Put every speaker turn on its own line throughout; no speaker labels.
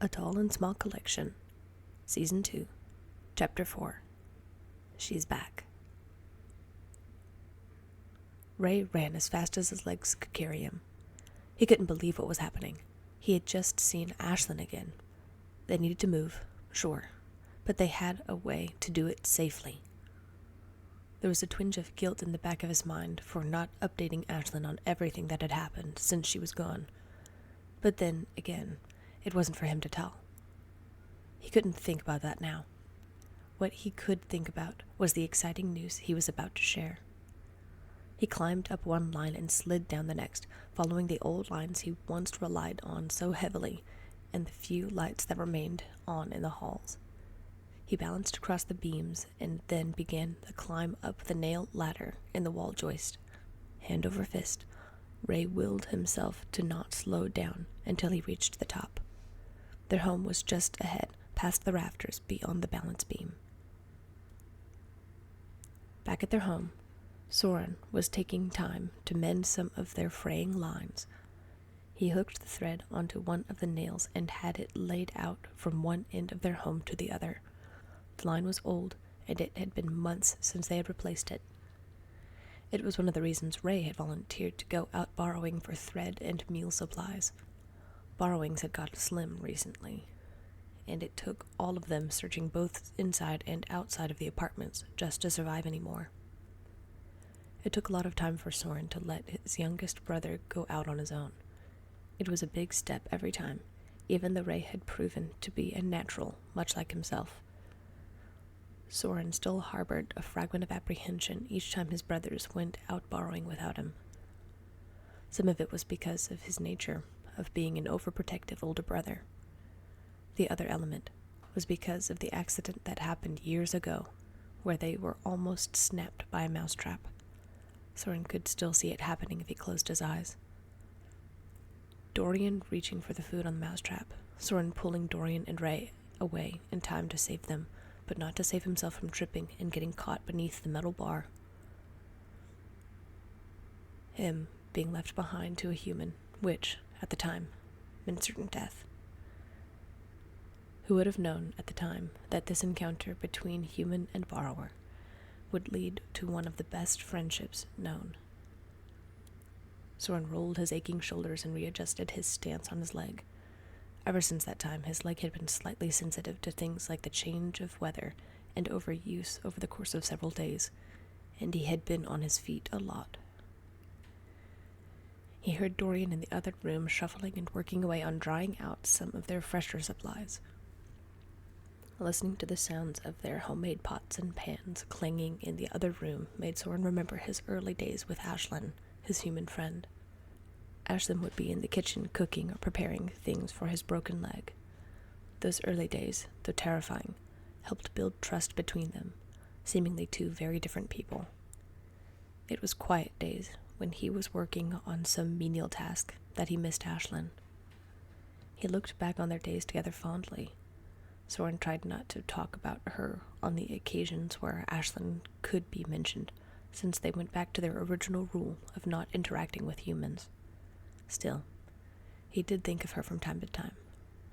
A Tall and Small Collection, Season 2, Chapter 4. She's Back. Ray ran as fast as his legs could carry him. He couldn't believe what was happening. He had just seen Ashlyn again. They needed to move, sure, but they had a way to do it safely. There was a twinge of guilt in the back of his mind for not updating Ashlyn on everything that had happened since she was gone. But then, again, it wasn't for him to tell. He couldn't think about that now. What he could think about was the exciting news he was about to share. He climbed up one line and slid down the next, following the old lines he once relied on so heavily and the few lights that remained on in the halls. He balanced across the beams and then began the climb up the nail ladder in the wall joist. Hand over fist, Ray willed himself to not slow down until he reached the top. Their home was just ahead, past the rafters beyond the balance beam. Back at their home, Soren was taking time to mend some of their fraying lines. He hooked the thread onto one of the nails and had it laid out from one end of their home to the other. The line was old, and it had been months since they had replaced it. It was one of the reasons Ray had volunteered to go out borrowing for thread and meal supplies. Borrowings had got slim recently, and it took all of them searching both inside and outside of the apartments just to survive anymore. It took a lot of time for Soren to let his youngest brother go out on his own. It was a big step every time, even though Ray had proven to be a natural, much like himself. Soren still harbored a fragment of apprehension each time his brothers went out borrowing without him. Some of it was because of his nature of being an overprotective older brother. The other element was because of the accident that happened years ago, where they were almost snapped by a mousetrap. Soren could still see it happening if he closed his eyes. Dorian reaching for the food on the mousetrap, Soren pulling Dorian and Ray away in time to save them, but not to save himself from tripping and getting caught beneath the metal bar. Him being left behind to a human, which, at the time, meant certain death. Who would have known at the time that this encounter between human and borrower would lead to one of the best friendships known? Soren rolled his aching shoulders and readjusted his stance on his leg. Ever since that time, his leg had been slightly sensitive to things like the change of weather and overuse over the course of several days, and he had been on his feet a lot. He heard Dorian in the other room shuffling and working away on drying out some of their fresher supplies. Listening to the sounds of their homemade pots and pans clanging in the other room made Soren remember his early days with Ashlyn, his human friend. Ashlyn would be in the kitchen cooking or preparing things for his broken leg. Those early days, though terrifying, helped build trust between them, seemingly two very different people. It was quiet days when he was working on some menial task that he missed Ashlyn. He looked back on their days together fondly. Soren tried not to talk about her on the occasions where Ashlyn could be mentioned, since they went back to their original rule of not interacting with humans. Still, he did think of her from time to time,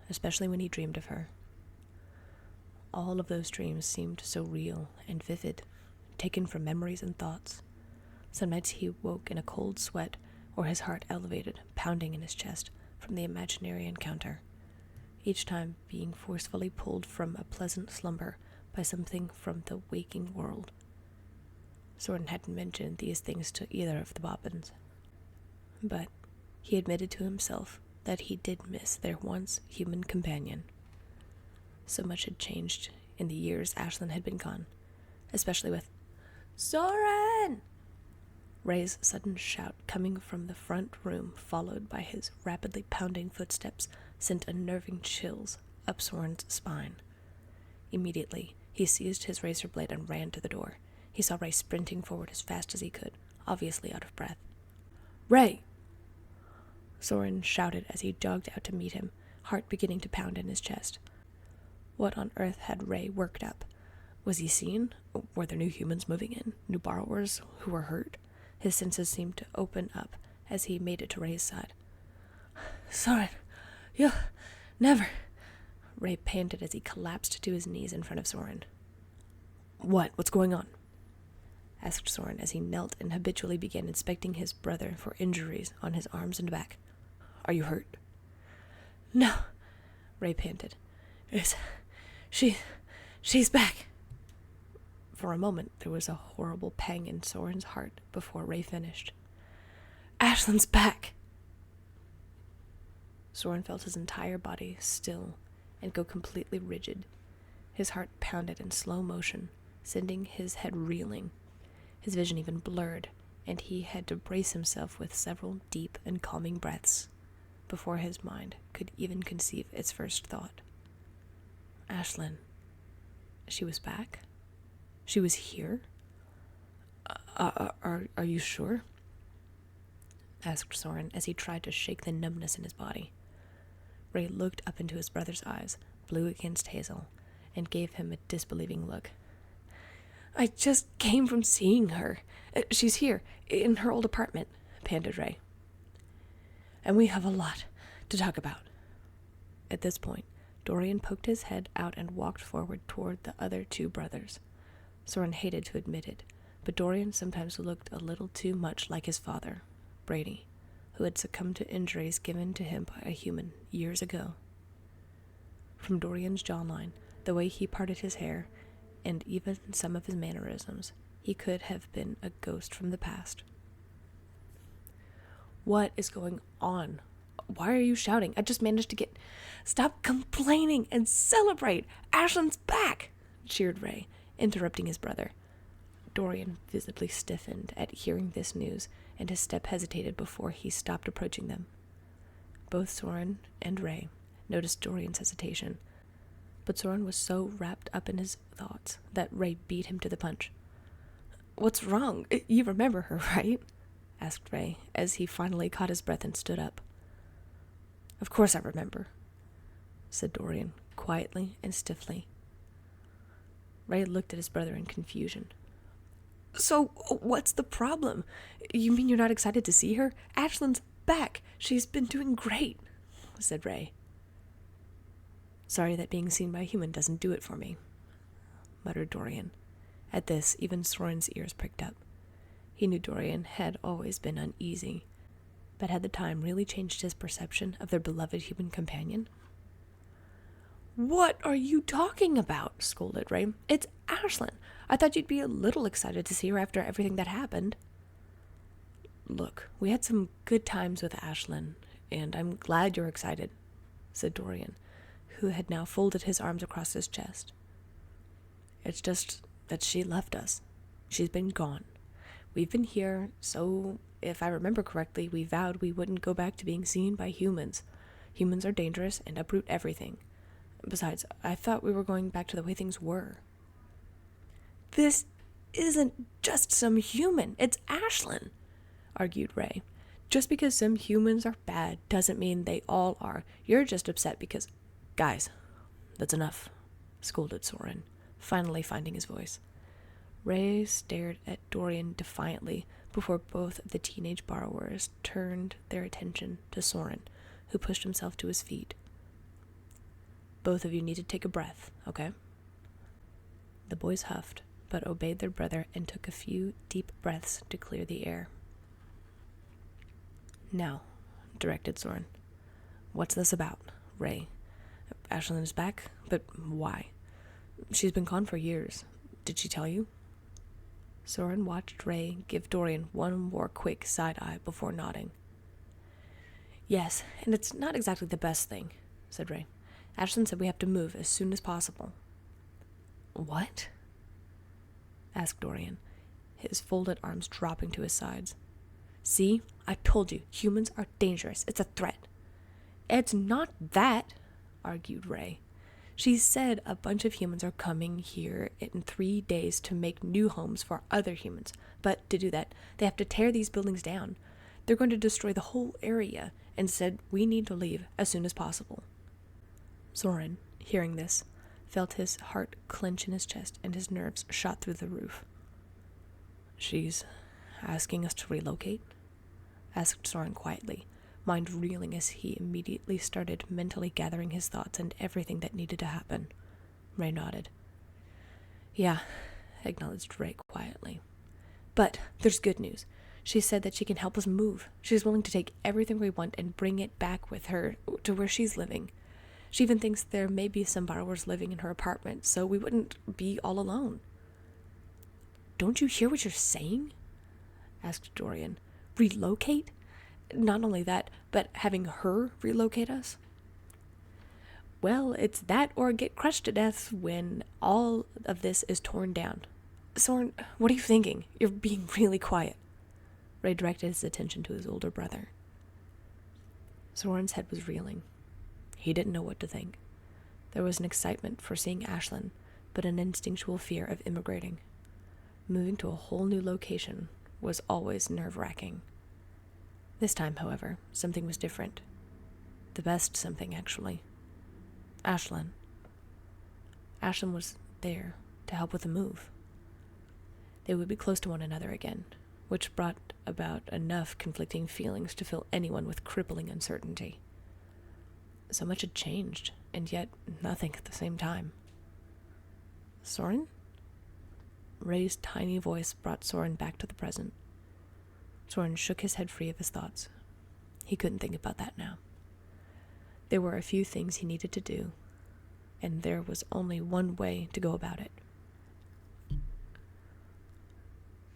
especially when he dreamed of her. All of those dreams seemed so real and vivid, taken from memories and thoughts. Some nights he woke in a cold sweat, or his heart elevated, pounding in his chest from the imaginary encounter, each time being forcefully pulled from a pleasant slumber by something from the waking world. Soren hadn't mentioned these things to either of the Bobbins, but he admitted to himself that he did miss their once human companion. So much had changed in the years Ashlyn had been gone, especially with Soren! Ray's sudden shout coming from the front room, followed by his rapidly pounding footsteps, sent unnerving chills up Soren's spine. Immediately, he seized his razor blade and ran to the door. He saw Ray sprinting forward as fast as he could, obviously out of breath. "Ray!" Soren shouted as he jogged out to meet him, heart beginning to pound in his chest. What on earth had Ray worked up? Was he seen? Were there new humans moving in? New borrowers who were hurt? His senses seemed to open up as he made it to Ray's side. "Soren, you'll never Ray panted as he collapsed to his knees in front of Soren. What's going on? Asked Soren as he knelt and habitually began inspecting his brother for injuries on his arms and back. Are you hurt? No, Ray panted. She's back. For a moment, there was a horrible pang in Soren's heart before Ray finished. Ashlyn's back! Soren felt his entire body still and go completely rigid. His heart pounded in slow motion, sending his head reeling. His vision even blurred, and he had to brace himself with several deep and calming breaths before his mind could even conceive its first thought. Ashlyn. She was back? She was here? Are you sure? Asked Soren as he tried to shake the numbness in his body. Ray looked up into his brother's eyes, blue against hazel, and gave him a disbelieving look. I just came from seeing her. She's here, in her old apartment, panted Ray. And we have a lot to talk about. At this point, Dorian poked his head out and walked forward toward the other two brothers. Soren hated to admit it, but Dorian sometimes looked a little too much like his father, Brady, who had succumbed to injuries given to him by a human years ago. From Dorian's jawline, the way he parted his hair, and even some of his mannerisms, he could have been a ghost from the past. What is going on? Why are you shouting? I just managed to get... Stop complaining and celebrate! Ashlyn's back! Cheered Ray, interrupting his brother. Dorian visibly stiffened at hearing this news, and his step hesitated before he stopped approaching them. Both Soren and Ray noticed Dorian's hesitation, but Soren was so wrapped up in his thoughts that Ray beat him to the punch. What's wrong? You remember her, right? Asked Ray, as he finally caught his breath and stood up. Of course I remember, said Dorian, quietly and stiffly. Ray looked at his brother in confusion. So, what's the problem? You mean you're not excited to see her? Ashlyn's back. She's been doing great, said Ray. Sorry that being seen by a human doesn't do it for me, muttered Dorian. At this, even Soren's ears pricked up. He knew Dorian had always been uneasy, but had the time really changed his perception of their beloved human companion? What are you talking about? Scolded Ray. It's Ashlyn. I thought you'd be a little excited to see her after everything that happened. Look, we had some good times with Ashlyn, and I'm glad you're excited, said Dorian, who had now folded his arms across his chest. It's just that she left us. She's been gone. We've been here, so if I remember correctly, we vowed we wouldn't go back to being seen by humans. Humans are dangerous and uproot everything. Besides, I thought we were going back to the way things were. This isn't just some human, it's Ashlyn, argued Ray. Just because some humans are bad doesn't mean they all are. You're just upset because... Guys, that's enough, scolded Soren, finally finding his voice. Ray stared at Dorian defiantly before both of the teenage borrowers turned their attention to Soren, who pushed himself to his feet. Both of you need to take a breath, okay? The boys huffed, but obeyed their brother and took a few deep breaths to clear the air. Now, directed Soren. What's this about, Ray? Ashlyn is back, but why? She's been gone for years. Did she tell you? Soren watched Ray give Dorian one more quick side-eye before nodding. Yes, and it's not exactly the best thing, said Ray. Ashlyn said we have to move as soon as possible. What? Asked Dorian, his folded arms dropping to his sides. See, I told you, humans are dangerous. It's a threat. It's not that, argued Ray. She said a bunch of humans are coming here in 3 days to make new homes for other humans. But to do that, they have to tear these buildings down. They're going to destroy the whole area and said we need to leave as soon as possible. Soren, hearing this, felt his heart clench in his chest and his nerves shot through the roof. She's asking us to relocate? Asked Soren quietly, mind reeling as he immediately started mentally gathering his thoughts and everything that needed to happen. Ray nodded. Yeah, acknowledged Ray quietly. But there's good news. She said that she can help us move. She's willing to take everything we want and bring it back with her to where she's living. She even thinks there may be some borrowers living in her apartment, so we wouldn't be all alone. Don't you hear what you're saying? Asked Dorian. Relocate? Not only that, but having her relocate us? Well, it's that or get crushed to death when all of this is torn down. Soren, what are you thinking? You're being really quiet. Ray directed his attention to his older brother. Soren's head was reeling. He didn't know what to think. There was an excitement for seeing Ashlyn, but an instinctual fear of immigrating. Moving to a whole new location was always nerve-wracking. This time, however, something was different. The best something, actually. Ashlyn. Ashlyn was there to help with the move. They would be close to one another again, which brought about enough conflicting feelings to fill anyone with crippling uncertainty. So much had changed, and yet nothing at the same time. Soren? Ray's tiny voice brought Soren back to the present. Soren shook his head free of his thoughts. He couldn't think about that now. There were a few things he needed to do, and there was only one way to go about it.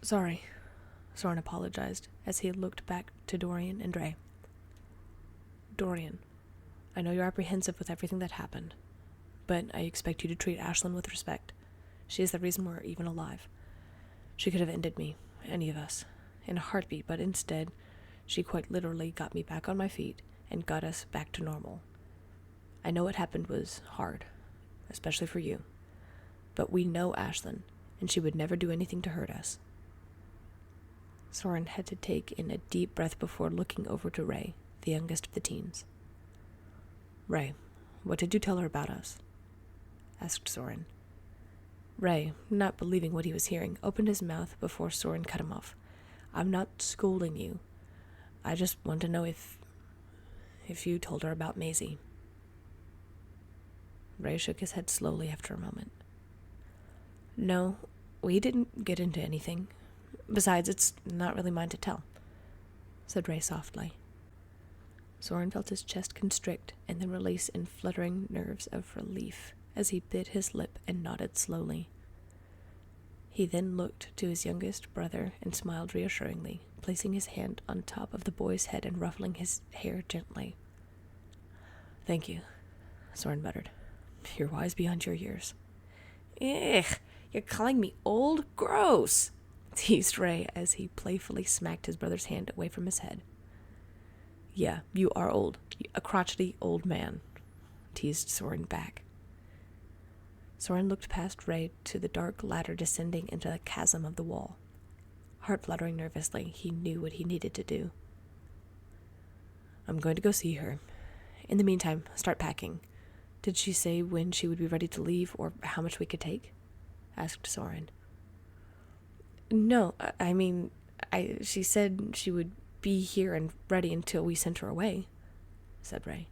Sorry, Soren apologized as he looked back to Dorian and Ray. Dorian, I know you're apprehensive with everything that happened, but I expect you to treat Ashlyn with respect. She is the reason we're even alive. She could have ended me, any of us, in a heartbeat, but instead, she quite literally got me back on my feet and got us back to normal. I know what happened was hard, especially for you, but we know Ashlyn, and she would never do anything to hurt us. Soren had to take in a deep breath before looking over to Ray, the youngest of the teens. Ray, what did you tell her about us? Asked Soren. Ray, not believing what he was hearing, opened his mouth before Soren cut him off. I'm not scolding you. I just want to know if you told her about Maisie. Ray shook his head slowly after a moment. No, we didn't get into anything. Besides, it's not really mine to tell, said Ray softly. Soren felt his chest constrict and then release in fluttering nerves of relief as he bit his lip and nodded slowly. He then looked to his youngest brother and smiled reassuringly, placing his hand on top of the boy's head and ruffling his hair gently. Thank you, Soren muttered. You're wise beyond your years. Ugh, you're calling me old? Gross, teased Ray as he playfully smacked his brother's hand away from his head. Yeah, you are old. A crotchety old man, teased Soren back. Soren looked past Ray to the dark ladder descending into the chasm of the wall. Heart fluttering nervously, he knew what he needed to do. I'm going to go see her. In the meantime, start packing. Did she say when she would be ready to leave or how much we could take? Asked Soren. No, she said she would be here and ready until we sent her away, said Ray.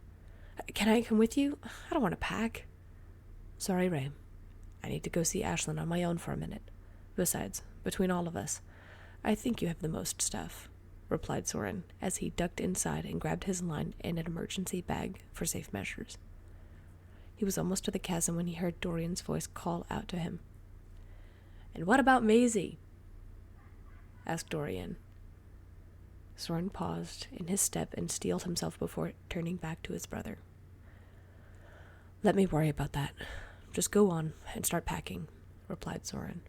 Can I come with you? I don't want to pack. Sorry, Ray. I need to go see Ashlyn on my own for a minute. Besides, between all of us, I think you have the most stuff, replied Soren as he ducked inside and grabbed his line and an emergency bag for safe measures. He was almost to the chasm when he heard Dorian's voice call out to him. And what about Maisie? Asked Dorian. Soren paused in his step and steeled himself before turning back to his brother. Let me worry about that. Just go on and start packing, replied Soren.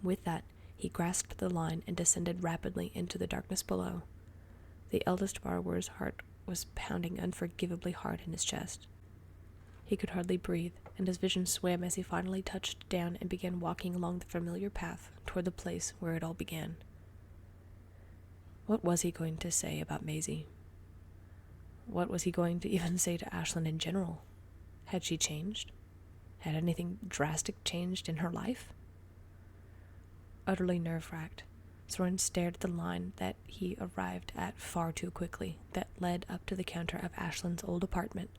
With that, he grasped the line and descended rapidly into the darkness below. The eldest borrower's heart was pounding unforgivably hard in his chest. He could hardly breathe, and his vision swam as he finally touched down and began walking along the familiar path toward the place where it all began. What was he going to say about Maisie? What was he going to even say to Ashlyn in general? Had she changed? Had anything drastic changed in her life? Utterly nerve-racked, Soren stared at the line that he arrived at far too quickly, that led up to the counter of Ashland's old apartment.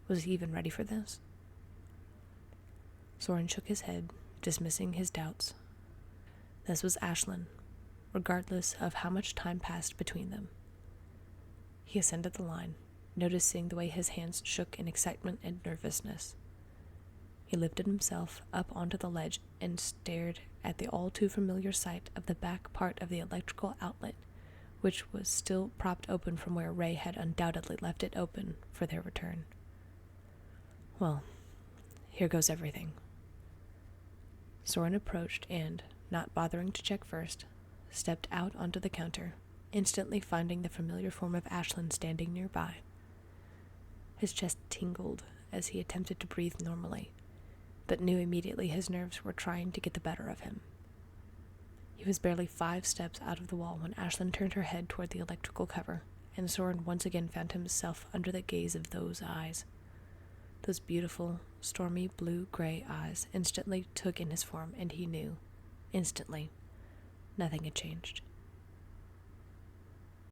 Was he even ready for this? Soren shook his head, dismissing his doubts. This was Ashland, regardless of how much time passed between them. He ascended the line, noticing the way his hands shook in excitement and nervousness. He lifted himself up onto the ledge and stared at the all-too-familiar sight of the back part of the electrical outlet, which was still propped open from where Ray had undoubtedly left it open for their return. Well, here goes everything. Soren approached and, not bothering to check first, stepped out onto the counter, instantly finding the familiar form of Ashland standing nearby. His chest tingled as he attempted to breathe normally, but knew immediately his nerves were trying to get the better of him. He was barely 5 steps out of the wall when Ashland turned her head toward the electrical cover, and Soren once again found himself under the gaze of those eyes. Those beautiful, stormy blue-gray eyes instantly took in his form, and he knew, instantly, nothing had changed.